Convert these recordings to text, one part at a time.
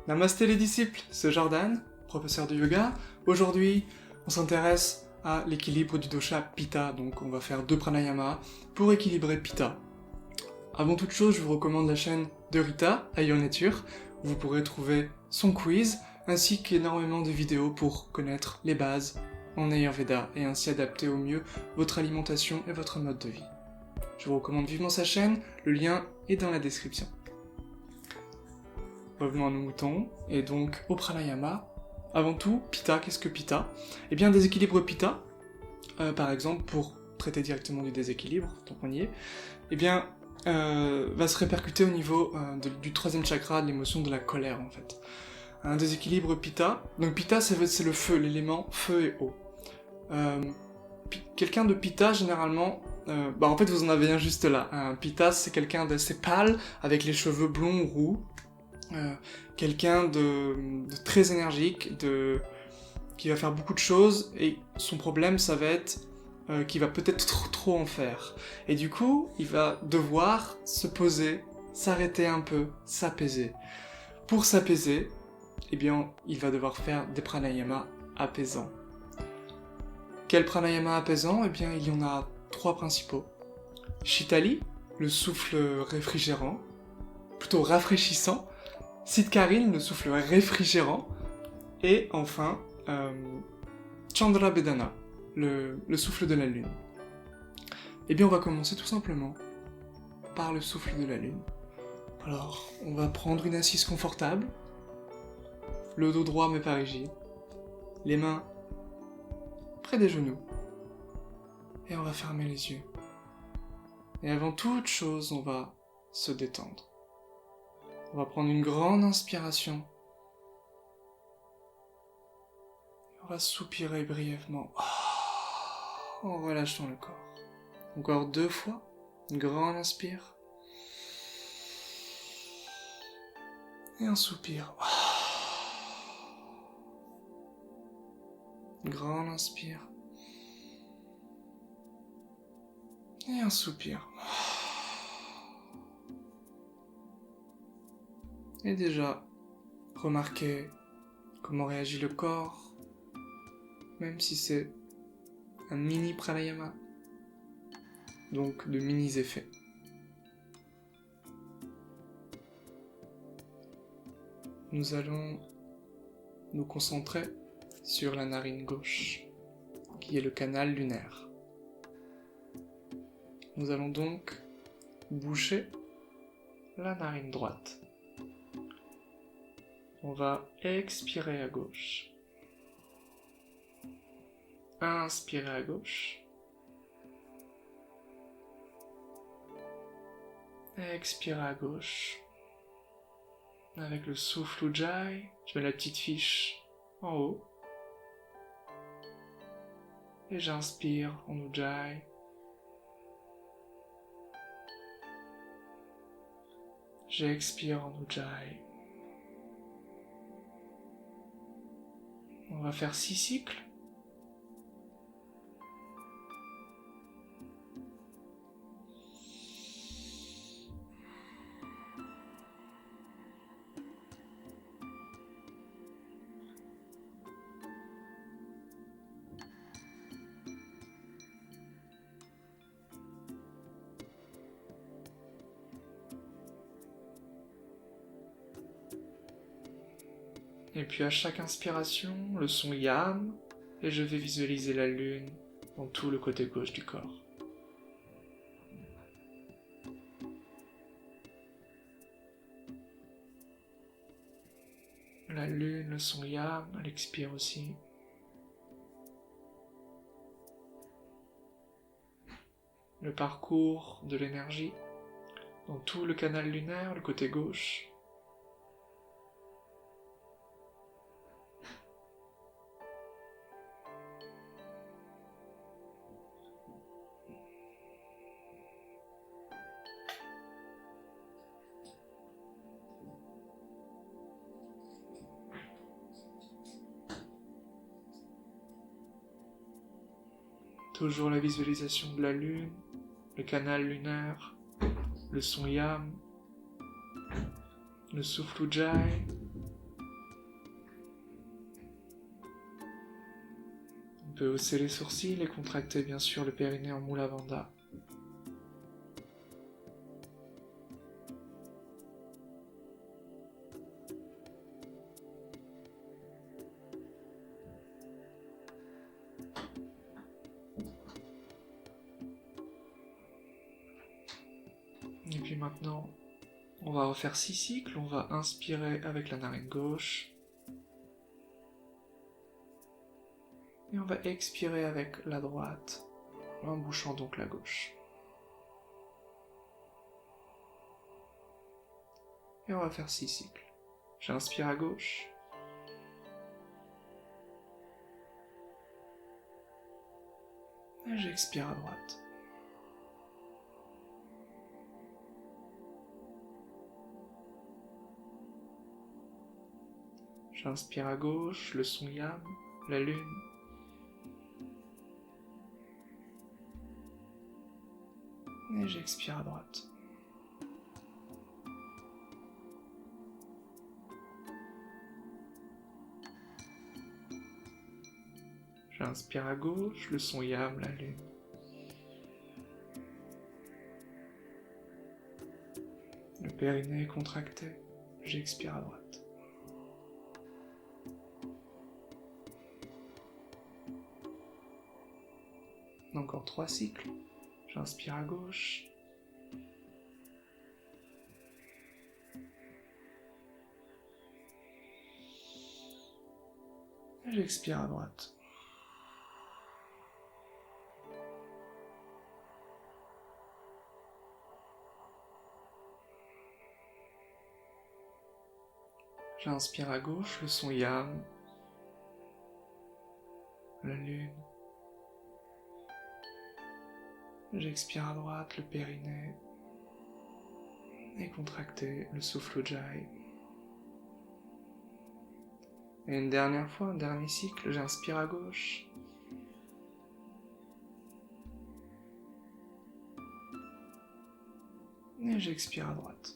Namasté les disciples, c'est Jordan, professeur de yoga. Aujourd'hui, on s'intéresse à l'équilibre du dosha Pitta, donc on va faire 2 pranayama pour équilibrer Pitta. Avant toute chose, je vous recommande la chaîne de Rita, Ayon Nature, où vous pourrez trouver son quiz, ainsi qu'énormément de vidéos pour connaître les bases en Ayurveda et ainsi adapter au mieux votre alimentation et votre mode de vie. Je vous recommande vivement sa chaîne, le lien est dans la description. Revenons à nos moutons, et donc au pranayama. Avant tout, Pitta, qu'est-ce que Pitta ? Eh bien, déséquilibre Pitta, par exemple, pour traiter directement du déséquilibre, tant qu'on y est, eh bien, va se répercuter au niveau du 3e chakra, de l'émotion de la colère, en fait. Un déséquilibre Pitta, donc Pitta, c'est le feu, l'élément feu et eau. Quelqu'un de Pitta, généralement, en fait, vous en avez un juste là. Un Pitta, c'est quelqu'un d'assez pâle, avec les cheveux blonds ou roux, quelqu'un de très énergique, qui va faire beaucoup de choses, et son problème, ça va être qu'il va peut-être trop en faire. Et du coup, il va devoir se poser, s'arrêter un peu, s'apaiser. Pour s'apaiser, eh bien, il va devoir faire des pranayamas apaisants. Quel pranayama apaisant ? Eh bien, il y en a 3 principaux. Shitali, le souffle réfrigérant, plutôt rafraîchissant. Sitkarin, le souffle réfrigérant. Et enfin, Chandra Bedana, le souffle de la lune. Eh bien, on va commencer tout simplement par le souffle de la lune. Alors, on va prendre une assise confortable, le dos droit mais pas rigide, les mains près des genoux, et on va fermer les yeux. Et avant toute chose, on va se détendre. On va prendre une grande inspiration. On va soupirer brièvement en relâchant le corps. Encore 2 fois. Une grande inspire. Et un soupir. Une grande inspire. Et un soupir. Et déjà, remarquez comment réagit le corps, même si c'est un mini pranayama, donc de mini effets. Nous allons nous concentrer sur la narine gauche, qui est le canal lunaire. Nous allons donc boucher la narine droite. On va expirer à gauche. Inspirer à gauche. Expirer à gauche. Avec le souffle Ujjayi, je mets la petite fiche en haut. Et j'inspire en Ujjayi. J'expire en Ujjayi. On va faire 6 cycles. Et puis à chaque inspiration, le son yam, et je vais visualiser la lune dans tout le côté gauche du corps. La lune, le son yam, elle expire aussi. Le parcours de l'énergie dans tout le canal lunaire, le côté gauche. Toujours la visualisation de la lune, le canal lunaire, le son yam, le souffle Ujjayi, On peut hausser les sourcils et contracter bien sûr le périnée en Mula Bandha. Et puis maintenant, on va refaire 6 cycles. On va inspirer avec la narine gauche. Et on va expirer avec la droite, en bouchant donc la gauche. Et on va faire 6 cycles. J'inspire à gauche. Et j'expire à droite. J'inspire à gauche, le son Yam, la lune. Et j'expire à droite. J'inspire à gauche, le son Yam, la lune. Le périnée est contracté, j'expire à droite. Encore 3 cycles. J'inspire à gauche. Et j'expire à droite. J'inspire à gauche, le son Yam, la lune. J'expire à droite, le périnée. Et contracté, le souffle Ujjayi. Et une dernière fois, un dernier cycle, j'inspire à gauche. Et j'expire à droite.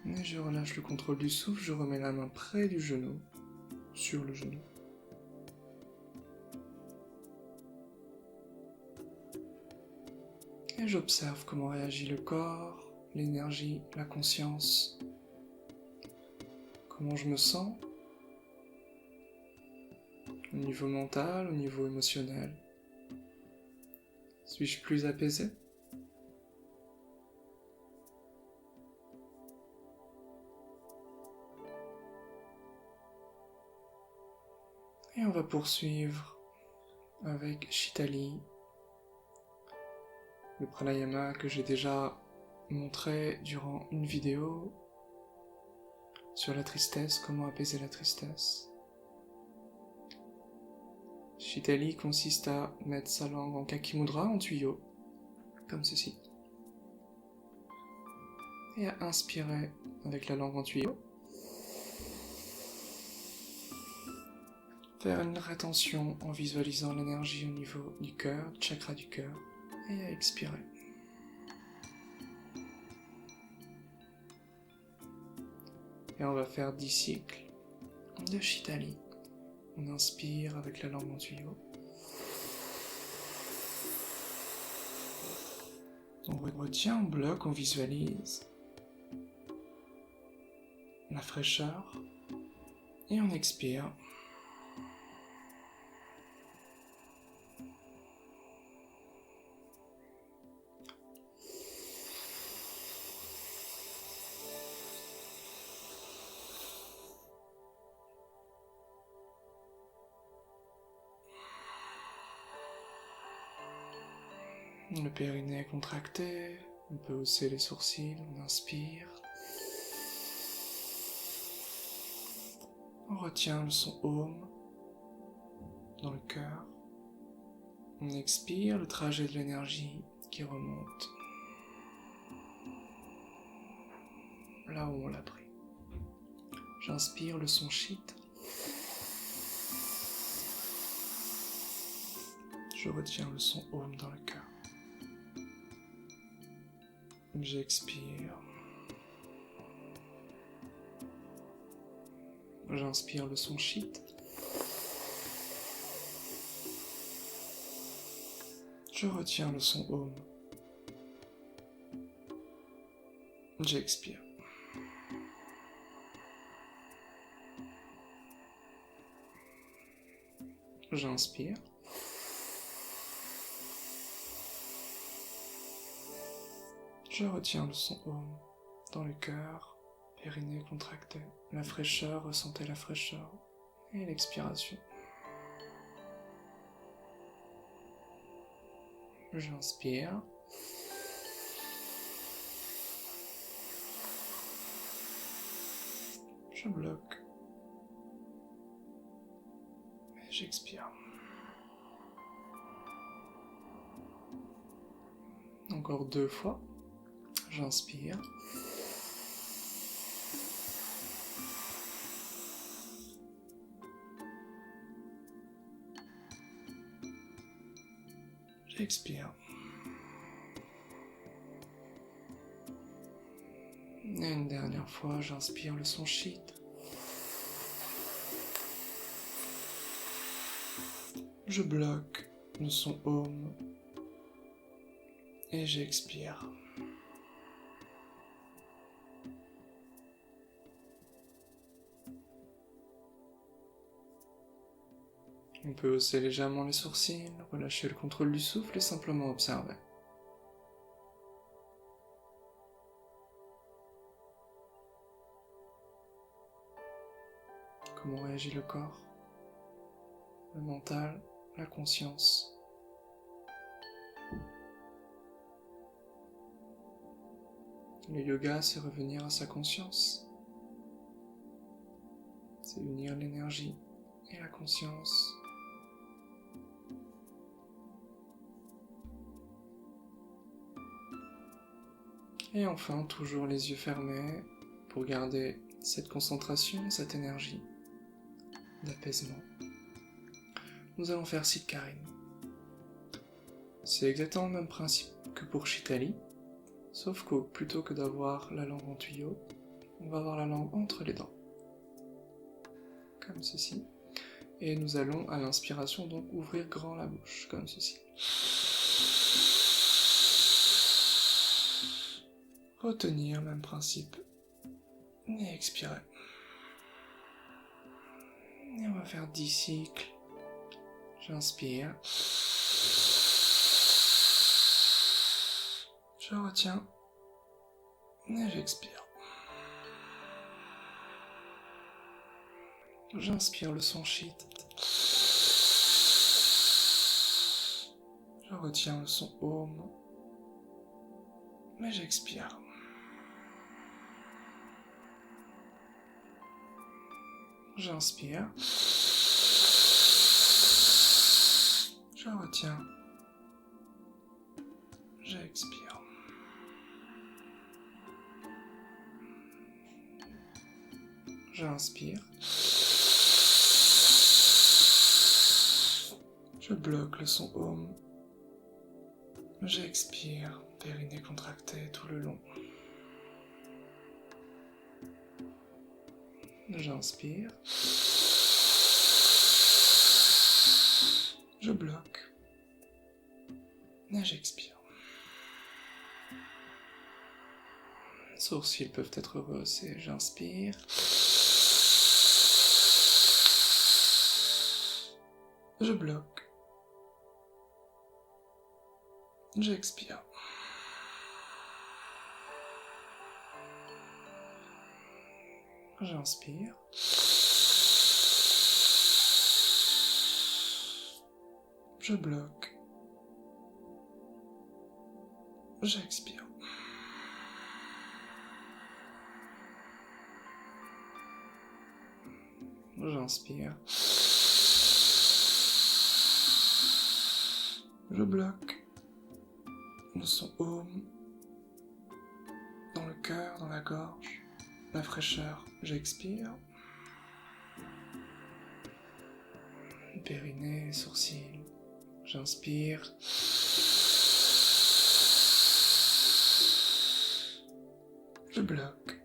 Et je relâche le contrôle du souffle, je remets la main près du genou, sur le genou. Et j'observe comment réagit le corps, l'énergie, la conscience. Comment je me sens au niveau mental, au niveau émotionnel. Suis-je plus apaisé ? Et on va poursuivre avec Shitali, le pranayama que j'ai déjà montré durant une vidéo sur la tristesse, comment apaiser la tristesse. Shitali consiste à mettre sa langue en kakimudra, en tuyau, comme ceci, et à inspirer avec la langue en tuyau. Faire une rétention en visualisant l'énergie au niveau du cœur, du chakra du cœur, et à expirer. Et on va faire 10 cycles de Shitali. On inspire avec la langue en tuyau. On retient, on bloque, on visualise la fraîcheur et on expire. Le périnée est contracté, on peut hausser les sourcils, on inspire. On retient le son Om dans le cœur. On expire le trajet de l'énergie qui remonte là où on l'a pris. J'inspire le son Shit. Je retiens le son Om dans le cœur. J'expire. J'inspire le son shit. Je retiens le son home. J'expire. J'inspire. Je retiens le son home dans le cœur, périnée contracté, la fraîcheur, ressentez la fraîcheur et l'expiration. J'inspire. Je bloque. Et j'expire. Encore 2 fois. J'inspire. J'expire. Et une dernière fois, j'inspire le son shit. Je bloque le son home. Et j'expire. On peut hausser légèrement les sourcils, relâcher le contrôle du souffle et simplement observer. Comment réagit le corps, le mental, la conscience. Le yoga, c'est revenir à sa conscience. C'est unir l'énergie et la conscience. Et enfin, toujours les yeux fermés pour garder cette concentration, cette énergie d'apaisement. Nous allons faire Sidkarine. C'est exactement le même principe que pour Shitali, sauf que plutôt que d'avoir la langue en tuyau, on va avoir la langue entre les dents. Comme ceci. Et nous allons à l'inspiration donc ouvrir grand la bouche, comme ceci. Retenir, même principe. Et expirer. Et on va faire 10 cycles. J'inspire. Je retiens. Et j'expire. J'inspire le son shit. Je retiens le son home. Mais j'expire. J'inspire. Je retiens. J'expire. J'inspire. Je bloque le son home. J'expire, périnée contracté tout le long. J'inspire. Je bloque. Et j'expire. Les sourcils peuvent être rehaussés. J'inspire. Je bloque. J'expire. J'inspire. Je bloque. J'expire. J'inspire. Je bloque. Le son home. Dans le cœur, dans la gorge. La fraîcheur. J'expire. Périnée, sourcils. J'inspire. Je bloque.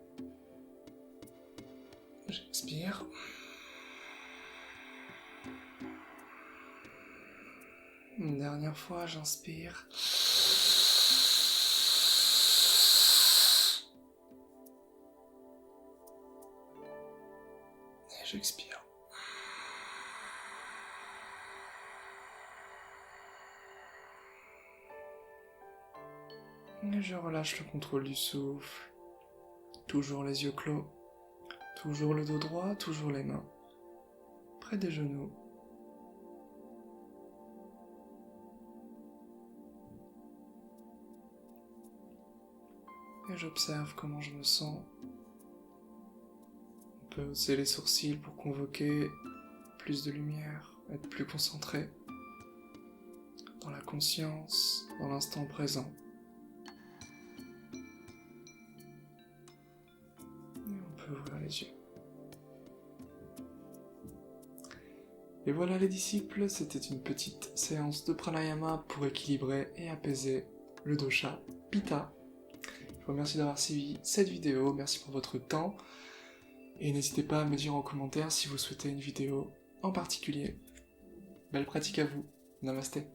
J'expire. Une dernière fois, j'inspire. Et j'expire. Et je relâche le contrôle du souffle. Toujours les yeux clos. Toujours le dos droit, toujours les mains. Près des genoux. Et j'observe comment je me sens. On peut hausser les sourcils pour convoquer plus de lumière, être plus concentré dans la conscience, dans l'instant présent. Et on peut ouvrir les yeux. Et voilà les disciples, c'était une petite séance de pranayama pour équilibrer et apaiser le dosha Pitta. Je vous remercie d'avoir suivi cette vidéo, merci pour votre temps, et n'hésitez pas à me dire en commentaire si vous souhaitez une vidéo en particulier. Belle pratique à vous, namasté.